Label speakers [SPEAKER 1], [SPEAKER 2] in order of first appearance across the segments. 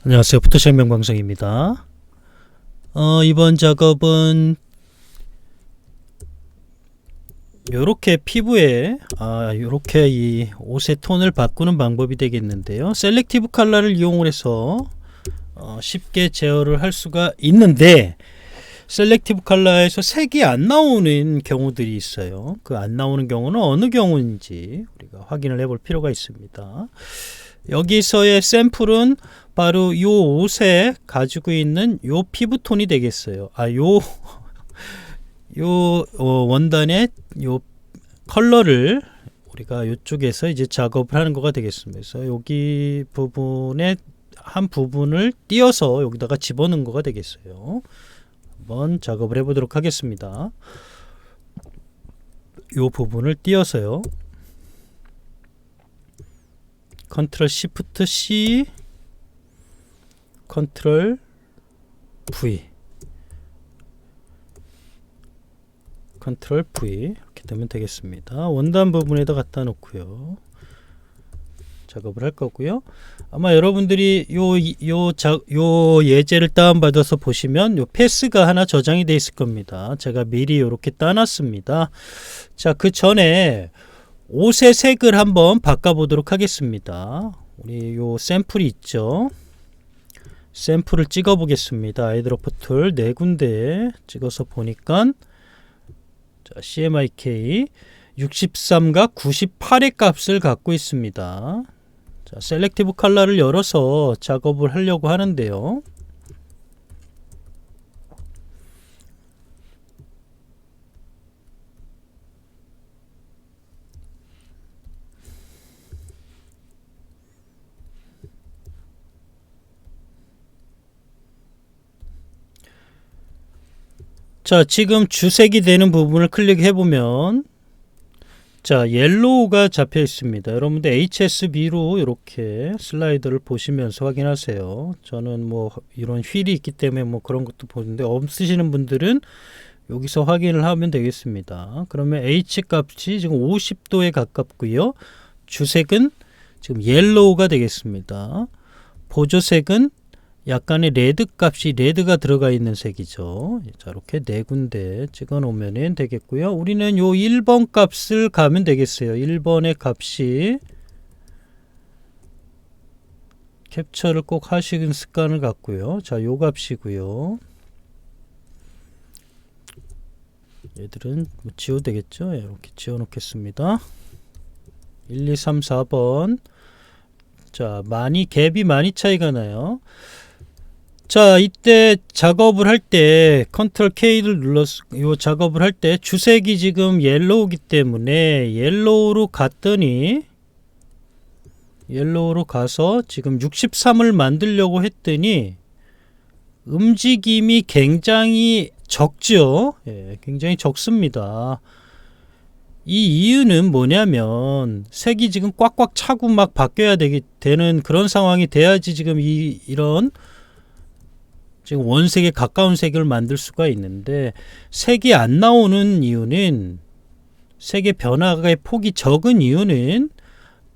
[SPEAKER 1] 안녕하세요. 포토샵 명광성입니다. 이번 작업은 요렇게 피부에 요렇게 이 옷의 톤을 바꾸는 방법이 되겠는데요. 셀렉티브 컬러를 이용을 해서 쉽게 제어를 할 수가 있는데, 셀렉티브 컬러에서 색이 안 나오는 경우들이 있어요. 그 안 나오는 경우는 어느 경우인지 우리가 확인을 해볼 필요가 있습니다. 여기서의 샘플은 바로 요 옷에 가지고 있는 요 피부톤이 되겠어요. 원단의 요 컬러를 우리가 이쪽에서 이제 작업을 하는 거가 되겠습니다. 그래서 여기 부분에 한 부분을 띄어서 여기다가 집어넣은 거가 되겠어요. 한번 작업을 해보도록 하겠습니다. 요 부분을 띄어서요. 컨트롤 시프트 C, 컨트롤 V, 컨트롤 V 이렇게 되면 되겠습니다. 원단 부분에다 갖다 놓고요. 작업을 할 거고요. 아마 여러분들이 요 예제를 다운받아서 보시면 요 패스가 하나 저장이 되어 있을 겁니다. 제가 미리 이렇게 따놨습니다. 자, 그 전에 옷의 색을 한번 바꿔보도록 하겠습니다. 우리 요 샘플이 있죠. 샘플을 찍어 보겠습니다. 아이드로퍼 툴 4군데 찍어서 보니까 자, CMYK 63과 98의 값을 갖고 있습니다. 자, 셀렉티브 컬러를 열어서 작업을 하려고 하는데요. 자, 지금 주색이 되는 부분을 클릭해 보면 자, 옐로우가 잡혀 있습니다. 여러분들 HSB로 이렇게 슬라이더를 보시면서 확인하세요. 저는 뭐 이런 휠이 있기 때문에 뭐 그런 것도 보는데, 없으시는 분들은 여기서 확인을 하면 되겠습니다. 그러면 H 값이 지금 50도에 가깝고요. 주색은 지금 옐로우가 되겠습니다. 보조색은 약간의 레드 값이, 레드가 들어가 있는 색이죠. 자, 이렇게 4군데 찍어 놓으면 되겠고요. 우리는 요 1번 값을 가면 되겠어요. 1번의 값이, 캡처를 꼭 하시는 습관을 갖고요. 자, 요 값이고요. 얘들은 뭐 지워도 되겠죠. 이렇게 지워 놓겠습니다. 1, 2, 3, 4번. 자, 갭이 많이 차이가 나요. 자, 이때 작업을 할 때 컨트롤 K를 눌러서 요 작업을 할 때 주색이 지금 옐로우기 때문에 옐로우로 갔더니, 옐로우로 가서 지금 63을 만들려고 했더니 움직임이 굉장히 적죠. 예, 굉장히 적습니다. 이 이유는 뭐냐면 색이 지금 꽉꽉 차고 막 바뀌어야 되는 그런 상황이 돼야지 지금 이런 지금 원색에 가까운 색을 만들 수가 있는데, 색이 안 나오는 이유는, 색의 변화의 폭이 적은 이유는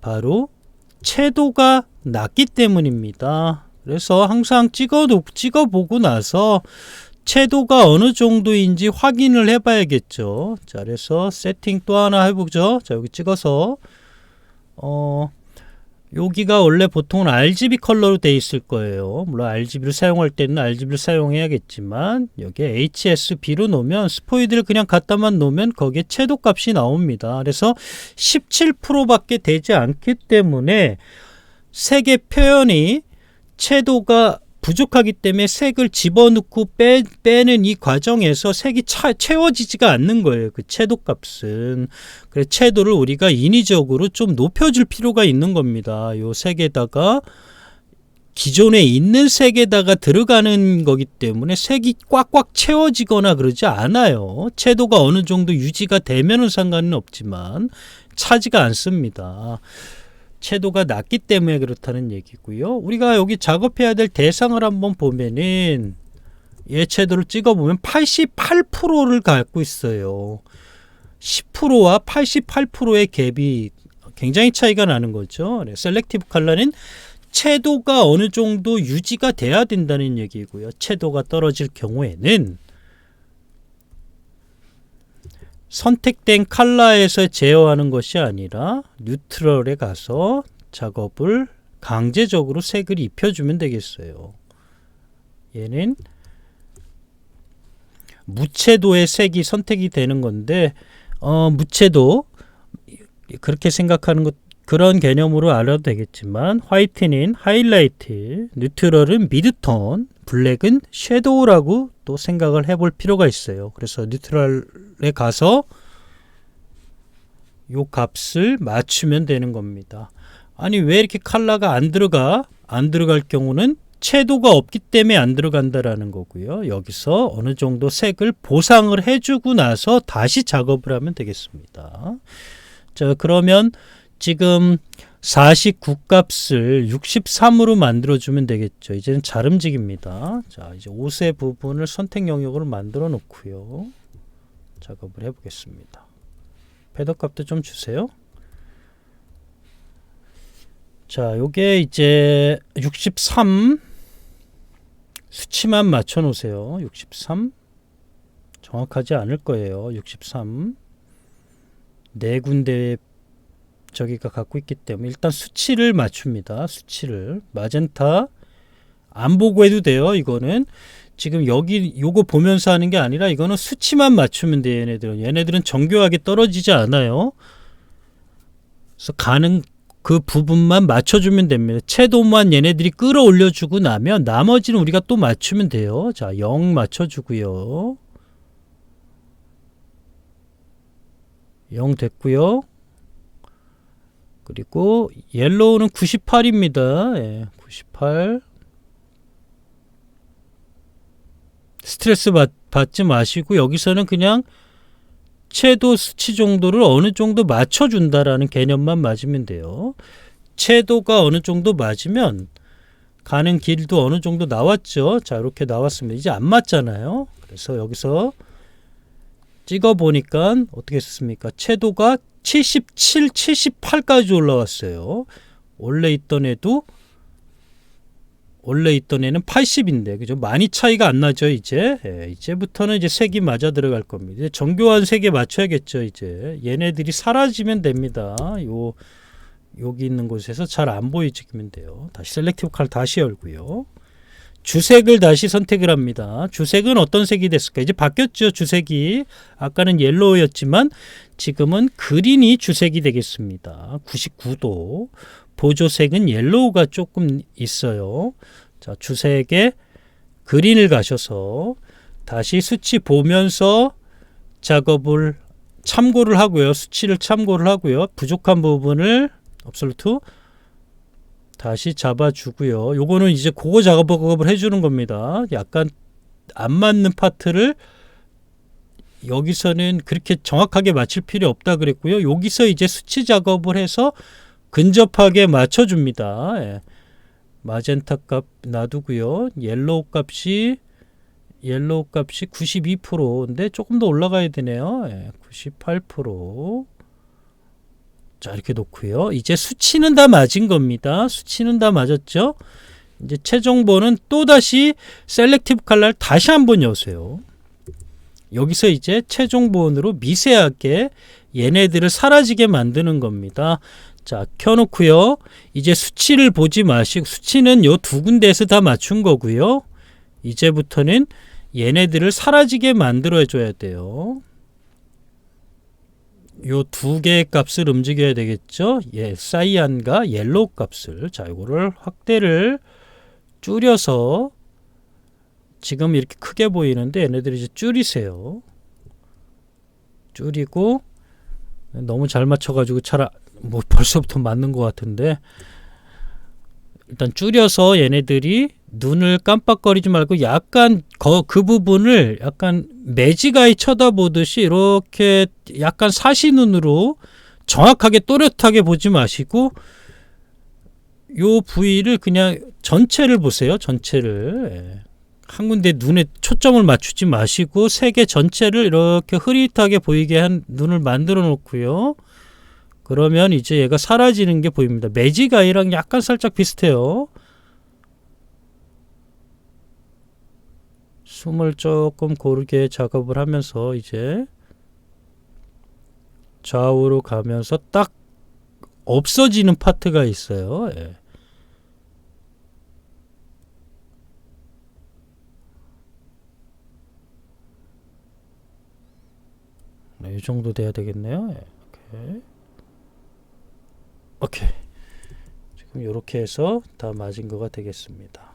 [SPEAKER 1] 바로 채도가 낮기 때문입니다. 그래서 항상 찍어보고 나서 채도가 어느 정도인지 확인을 해 봐야겠죠. 자, 그래서 세팅 또 하나 해보죠. 자, 여기 찍어서 여기가 원래 보통은 RGB 컬러로 되어 있을 거예요. 물론 RGB를 사용할 때는 RGB를 사용해야겠지만, 여기에 HSB로 놓으면, 스포이드를 그냥 갖다만 놓으면 거기에 채도 값이 나옵니다. 그래서 17%밖에 되지 않기 때문에 색의 표현이, 채도가 부족하기 때문에 색을 집어넣고 빼는 이 과정에서 색이 채워지지가 않는 거예요. 그 채도 값은. 그래서 채도를 우리가 인위적으로 좀 높여줄 필요가 있는 겁니다. 요 색에다가, 기존에 있는 색에다가 들어가는 거기 때문에 색이 꽉꽉 채워지거나 그러지 않아요. 채도가 어느 정도 유지가 되면은 상관은 없지만 차지가 않습니다. 채도가 낮기 때문에 그렇다는 얘기고요. 우리가 여기 작업해야 될 대상을 한번 보면은, 얘 채도를 찍어보면 88%를 갖고 있어요. 10%와 88%의 갭이 굉장히 차이가 나는 거죠. 셀렉티브 컬러는 채도가 어느 정도 유지가 돼야 된다는 얘기고요. 채도가 떨어질 경우에는 선택된 컬러에서 제어하는 것이 아니라 뉴트럴에 가서 작업을 강제적으로 색을 입혀주면 되겠어요. 얘는 무채도의 색이 선택이 되는 건데 무채도 그렇게 생각하는 것 그런 개념으로 알아도 되겠지만 화이트는 하이라이트, 뉴트럴은 미드톤, 블랙은 섀도우라고 또 생각을 해볼 필요가 있어요. 그래서 뉴트럴에 가서 요 값을 맞추면 되는 겁니다. 아니 왜 이렇게 컬러가 안 들어갈 경우는 채도가 없기 때문에 안 들어간다라는 거고요. 여기서 어느 정도 색을 보상을 해주고 나서 다시 작업을 하면 되겠습니다. 자, 그러면 지금 49 값을 63으로 만들어주면 되겠죠. 이제는 잘 움직입니다. 자, 이제 옷의 부분을 선택 영역으로 만들어 놓고요. 작업을 해보겠습니다. 패더 값도 좀 주세요. 자, 요게 이제 63 수치만 맞춰 놓으세요. 63 정확하지 않을 거예요. 63 네 군데 저기가 갖고 있기 때문에 일단 수치를 맞춥니다. 수치를 마젠타 안 보고 해도 돼요. 이거는 지금 여기 요거 보면서 하는 게 아니라 이거는 수치만 맞추면 돼요. 얘네들은 정교하게 떨어지지 않아요. 그래서 가는 그 부분만 맞춰주면 됩니다. 채도만 얘네들이 끌어올려주고 나면 나머지는 우리가 또 맞추면 돼요. 자, 0 맞춰주고요. 0 됐고요. 그리고 옐로우는 98입니다. 예, 98. 스트레스 받지 마시고 여기서는 그냥 채도 수치 정도를 어느 정도 맞춰준다라는 개념만 맞으면 돼요. 채도가 어느 정도 맞으면 가는 길도 어느 정도 나왔죠. 자, 이렇게 나왔습니다. 이제 안 맞잖아요. 그래서 여기서 찍어 보니까 어떻게 썼습니까? 채도가 77, 78까지 올라왔어요. 원래 있던 애는 80인데, 그죠? 많이 차이가 안 나죠, 이제. 예, 이제부터는 이제 색이 맞아 들어갈 겁니다. 이제 정교한 색에 맞춰야겠죠, 이제. 얘네들이 사라지면 됩니다. 여기 있는 곳에서 잘 안 보이지면 돼요. 다시 셀렉티브 칼 다시 열고요. 주색을 다시 선택을 합니다. 주색은 어떤 색이 됐을까? 이제 바뀌었죠, 주색이. 아까는 옐로우였지만 지금은 그린이 주색이 되겠습니다. 99도. 보조색은 옐로우가 조금 있어요. 자, 주색에 그린을 가셔서 다시 수치 보면서 작업을 참고를 하고요. 수치를 참고를 하고요. 부족한 부분을 absolute 다시 잡아주고요. 요거는 이제 그거 작업을 해주는 겁니다. 약간 안 맞는 파트를 여기서는 그렇게 정확하게 맞출 필요 없다 그랬고요. 여기서 이제 수치 작업을 해서 근접하게 맞춰줍니다. 예. 마젠타 값 놔두고요. 옐로우 값이 92%인데 조금 더 올라가야 되네요. 예. 98%. 자, 이렇게 놓고요. 이제 수치는 다 맞은 겁니다. 수치는 다 맞았죠. 이제 최종본은 또다시 셀렉티브 컬러를 다시 한번 여세요. 여기서 이제 최종본으로 미세하게 얘네들을 사라지게 만드는 겁니다. 자, 켜놓고요. 이제 수치를 보지 마시고, 수치는 요 두 군데에서 다 맞춘 거고요. 이제부터는 얘네들을 사라지게 만들어 줘야 돼요. 요 두 개의 값을 움직여야 되겠죠. 예, 사이안과 옐로우 값을. 자, 이거를 확대를 줄여서 지금 이렇게 크게 보이는데 얘네들이 이제 줄이세요. 줄이고 너무 잘 맞춰가지고 뭐 벌써부터 맞는 것 같은데 일단 줄여서 얘네들이 눈을 깜빡거리지 말고 약간 그 부분을 약간 매지가이 쳐다보듯이 이렇게 약간 사시눈으로 정확하게 또렷하게 보지 마시고 요 부위를 그냥 전체를 보세요. 전체를. 예. 한 군데 눈에 초점을 맞추지 마시고 세계 전체를 이렇게 흐릿하게 보이게 한 눈을 만들어 놓고요. 그러면 이제 얘가 사라지는 게 보입니다. 매직 아이랑 약간 살짝 비슷해요. 숨을 조금 고르게 작업을 하면서 이제 좌우로 가면서 딱 없어지는 파트가 있어요. 예. 네, 이 정도 돼야 되겠네요. 예. 오케이. 오케이. 지금 이렇게 해서 다 맞은 거가 되겠습니다.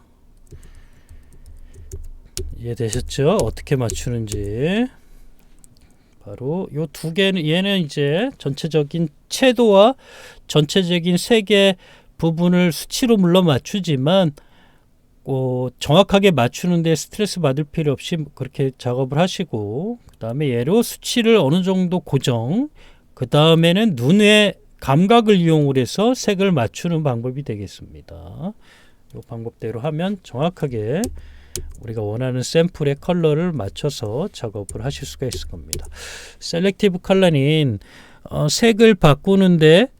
[SPEAKER 1] 이해되셨죠? 어떻게 맞추는지. 바로 요 두 개는, 얘는 이제 전체적인 채도와 전체적인 색의 부분을 수치로 물론 맞추지만 정확하게 맞추는데 스트레스 받을 필요 없이 그렇게 작업을 하시고, 그 다음에 얘로 수치를 어느 정도 고정, 그 다음에는 눈의 감각을 이용을 해서 색을 맞추는 방법이 되겠습니다. 이 방법대로 하면 정확하게 우리가 원하는 샘플의 컬러를 맞춰서 작업을 하실 수가 있을 겁니다. 셀렉티브 컬러는 색을 바꾸는데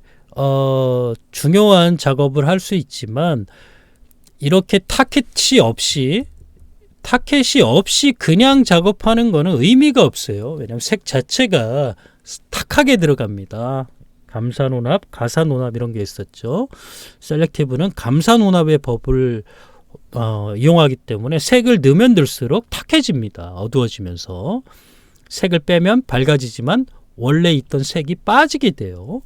[SPEAKER 1] 중요한 작업을 할 수 있지만, 이렇게 타켓이 없이 그냥 작업하는 거는 의미가 없어요. 왜냐하면 색 자체가 탁하게 들어갑니다. 감산혼합, 가산혼합 이런 게 있었죠. 셀렉티브는 감산혼합의 법을 이용하기 때문에 색을 넣으면 넣을수록 탁해집니다. 어두워지면서. 색을 빼면 밝아지지만 원래 있던 색이 빠지게 돼요.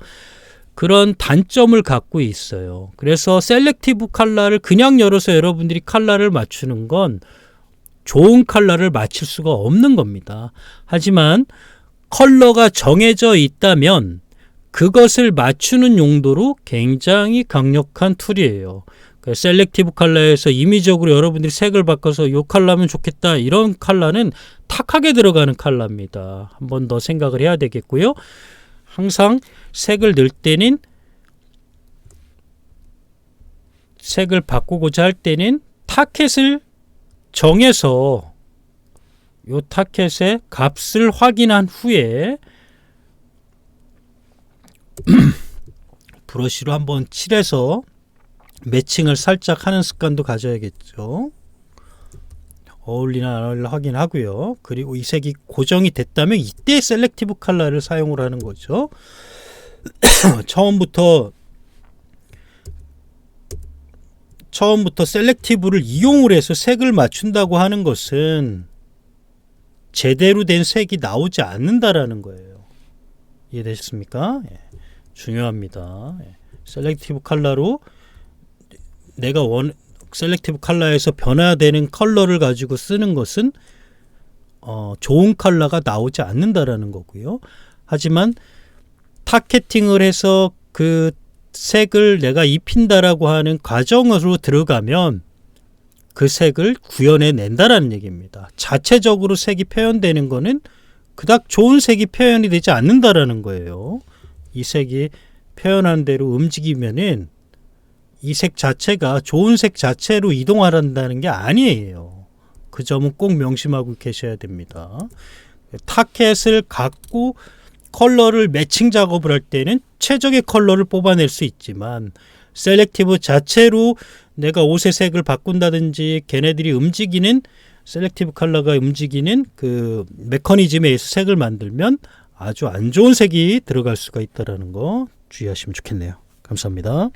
[SPEAKER 1] 그런 단점을 갖고 있어요. 그래서 셀렉티브 컬러를 그냥 열어서 여러분들이 컬러를 맞추는 건 좋은 컬러를 맞출 수가 없는 겁니다. 하지만 컬러가 정해져 있다면 그것을 맞추는 용도로 굉장히 강력한 툴이에요. 셀렉티브 컬러에서 임의적으로 여러분들이 색을 바꿔서 이 컬러면 좋겠다, 이런 컬러는 탁하게 들어가는 컬러입니다. 한 번 더 생각을 해야 되겠고요. 항상 색을 넣을 때는, 색을 바꾸고자 할 때는 타켓을 정해서 이 타켓의 값을 확인한 후에 브러쉬로 한번 칠해서 매칭을 살짝 하는 습관도 가져야겠죠. 어울리나 안 어울리나 확인하고요. 그리고 이 색이 고정이 됐다면 이때 셀렉티브 컬러를 사용을 하는 거죠. 처음부터 셀렉티브를 이용을 해서 색을 맞춘다고 하는 것은 제대로 된 색이 나오지 않는다라는 거예요. 이해되셨습니까? 예, 중요합니다. 예. 셀렉티브 컬러로 내가 셀렉티브 컬러에서 변화되는 컬러를 가지고 쓰는 것은 좋은 컬러가 나오지 않는다라는 거고요. 하지만 타겟팅을 해서 그 색을 내가 입힌다라고 하는 과정으로 들어가면 그 색을 구현해 낸다라는 얘기입니다. 자체적으로 색이 표현되는 거는 그닥 좋은 색이 표현이 되지 않는다라는 거예요. 이 색이 표현한 대로 움직이면은 이 색 자체가 좋은 색 자체로 이동하란다는 게 아니에요. 그 점은 꼭 명심하고 계셔야 됩니다. 타켓을 갖고 컬러를 매칭 작업을 할 때는 최적의 컬러를 뽑아낼 수 있지만, 셀렉티브 자체로 내가 옷의 색을 바꾼다든지 걔네들이 움직이는, 셀렉티브 컬러가 움직이는 그 메커니즘에 의해서 색을 만들면 아주 안 좋은 색이 들어갈 수가 있다는 거 주의하시면 좋겠네요. 감사합니다.